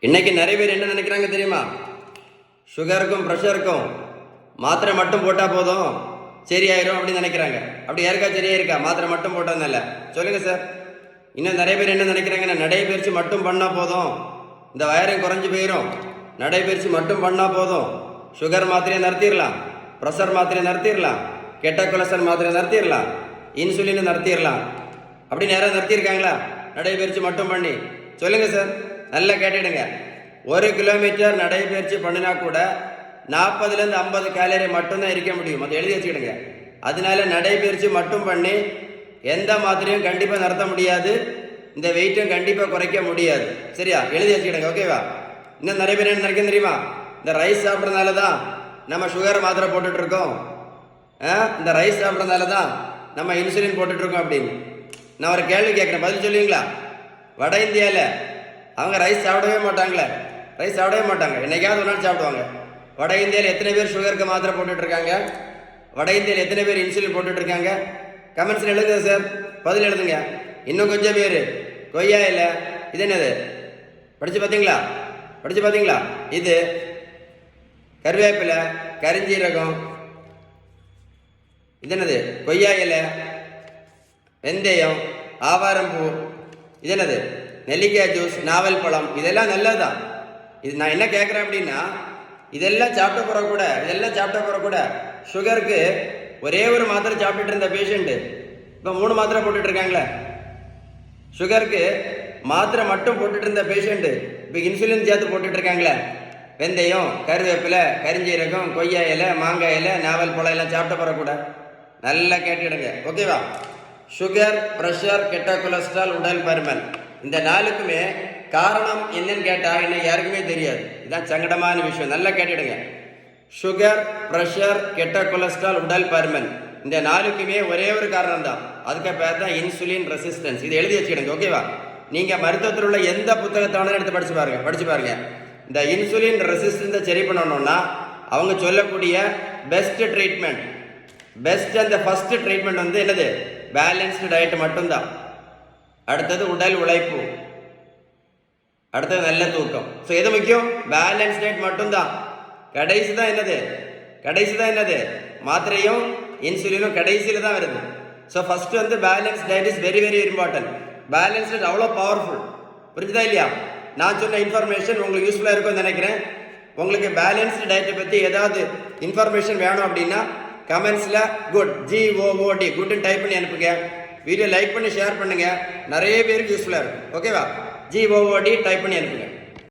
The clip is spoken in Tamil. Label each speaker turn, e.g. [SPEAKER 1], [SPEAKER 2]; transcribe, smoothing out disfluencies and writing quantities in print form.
[SPEAKER 1] இன்னைக்கு நிறைய பேர் என்ன நினைக்கிறாங்க தெரியுமா? சுகருக்கும் ப்ரெஷருக்கும் மாத்திரை மட்டும் போட்டால் போதும் சரியாயிரும் அப்படின்னு நினைக்கிறாங்க. அப்படி யாருக்கா சரியா இருக்கா? மாத்திரை மட்டும் போட்டதுனால சொல்லுங்க சார். இன்னும் நிறைய பேர் என்ன நினைக்கிறாங்கன்னா, நடைபயிற்சி மட்டும் பண்ணால் போதும் இந்த வயரம் குறைஞ்சி போயிடும், நடைபயிற்சி மட்டும் பண்ணால் போதும் சுகர் மாத்திரையை நிறுத்திடலாம், ப்ரெஷர் மாத்திரையை நிறுத்திடலாம், கெட்ட கொலஸ்ட்ரால் மாத்திரையை நிறுத்திடலாம், இன்சுலினை நிறுத்திடலாம் அப்படின்னு யாராவது நிறுத்தியிருக்காங்களா? நடைபயிற்சி மட்டும் பண்ணி சொல்லுங்க சார். நல்லா கேட்டுடுங்க. 1 கிலோமீட்டர் நடைபயிற்சி பண்ணினா கூட 40லேருந்து 50 கேலரி மட்டும்தான் இருக்க முடியும். அதை எழுதி வச்சுக்கிடுங்க. அதனால நடைபயிற்சி மட்டும் பண்ணி எந்த மாத்திரையும் கண்டிப்பாக நிறுத்த முடியாது, இந்த வெயிட்டும் கண்டிப்பாக குறைக்க முடியாது. சரியா? எழுதி வச்சுக்கிடுங்க. ஓகேவா? இன்னும் நிறைய பேர் என்ன நினைக்க தெரியுமா? இந்த ரைஸ் சாப்பிட்றதுனால தான் நம்ம சுகர் மாத்திரை போட்டுட்டு இருக்கோம், இந்த ரைஸ் சாப்பிட்றதுனால தான் நம்ம இன்சுலின் போட்டுட்டு இருக்கோம் அப்படின்னு. நான் ஒரு கேள்வி கேட்குறேன், பதில் சொல்லுவீங்களா? வட இந்தியாவில் அவங்க ரைஸ் சாப்பிடவே மாட்டாங்களே, ரைஸ் சாப்பிடவே மாட்டாங்க, என்னைக்காவது ஒரு நாள் சாப்பிடுவாங்க. வட இந்தியாவில் எத்தனை பேர் சுகருக்கு மாத்திரை போட்டுட்டு இருக்காங்க? வட இந்தியாவில் எத்தனை பேர் இன்சுலின் போட்டுட்டு இருக்காங்க? கமெண்ட்ஸில் எழுதுங்க சார், பதில் எழுதுங்க. இன்னும் கொஞ்சம் பேர் கொய்யா இலை, இது என்னது படிச்சு பார்த்தீங்களா? படிச்சு பார்த்தீங்களா? இது கருவேப்பிலை, கரிஞ்சீரகம், இது என்னது கொய்யா இலை, வெந்தயம், ஆவாரம்பூ, இது என்னது நெல்லிக்காய் ஜூஸ், நாவல் பழம், இதெல்லாம் நல்லதுதான். இது நான் என்ன கேட்குறேன் அப்படின்னா, இதெல்லாம் சாப்பிட்ட பிறகு கூட சுகருக்கு ஒரே ஒரு மாத்திரை சாப்பிட்டுட்டு இருந்த பேஷண்ட்டு இப்போ 3 மாத்திரை போட்டுட்டு இருக்காங்களே. சுகருக்கு மாத்திரை மட்டும் போட்டுட்டு இருந்த பேஷண்ட்டு இப்போ இன்சுலின் சேர்த்து போட்டுட்டு இருக்காங்களே. வெந்தயம், கருவேப்பிலை, கரிஞ்சீரகம், கொய்யா இலை, மாங்காய் இலை, நாவல் பழம் எல்லாம் சாப்பிட்ட பிறகு கூட நல்லா கேட்டுடுங்க. ஓகேவா? சுகர், ப்ரெஷர், கெட்ட கொலஸ்ட்ரால், உடல் பருமன், இந்த 4க்குமே காரணம் என்னன்னு கேட்டால் இன்னும் யாருக்குமே தெரியாது. இதுதான் சங்கடமான விஷயம். நல்லா கேட்டுடுங்க. சுகர், ப்ரெஷர், கெட்ட கொலஸ்ட்ரால், உடல் பருமன், இந்த 4க்குமே ஒரே ஒரு காரணம் தான். அதுக்கு பேர் தான் இன்சுலின் ரெசிஸ்டன்ஸ். இதை எழுதி வச்சுக்கிடுங்க. ஓகேவா? நீங்கள் மருத்துவத்தில் உள்ள எந்த புத்தகத்தானு எடுத்து படிச்சு பாருங்க. இந்த இன்சுலின் ரெசிஸ்டன்ஸை சரி பண்ணணும்னா அவங்க சொல்லக்கூடிய பெஸ்ட் ட்ரீட்மெண்ட், பெஸ்ட் அந்த ஃபர்ஸ்ட் ட்ரீட்மெண்ட் வந்து என்னது? பேலன்ஸ்டு டயட் மட்டும்தான். அடுத்தது உடல் உழைப்பு, அடுத்தது நல்ல தூக்கம். ஸோ எது முக்கியம்? பேலன்ஸ் டயட் மட்டும்தான். கடைசி தான் என்னது? மாத்திரையும் இன்சுலினும் கடைசியில் தான் வருது. ஸோ ஃபர்ஸ்ட் வந்து balance diet is very very important. Balance diet அவ்வளோ பவர்ஃபுல். புரிஞ்சுதா இல்லையா? நான் சொன்ன இன்ஃபர்மேஷன் உங்களுக்கு யூஸ்ஃபுல்லாக இருக்கும்னு நினைக்கிறேன். உங்களுக்கு பேலன்ஸ்டு டயட்டை பற்றி ஏதாவது இன்ஃபர்மேஷன் வேணும் அப்படின்னா கமெண்ட்ஸில் குட் GOOD குட்னு டைப் பண்ணி அனுப்புங்க. வீடியோ லைக் பண்ணி ஷேர் பண்ணுங்க, நிறைய பேருக்கு யூஸ்ஃபுல்லாக இருக்கும். ஓகேவா? GOOD டைப் பண்ணி அனுப்புங்க.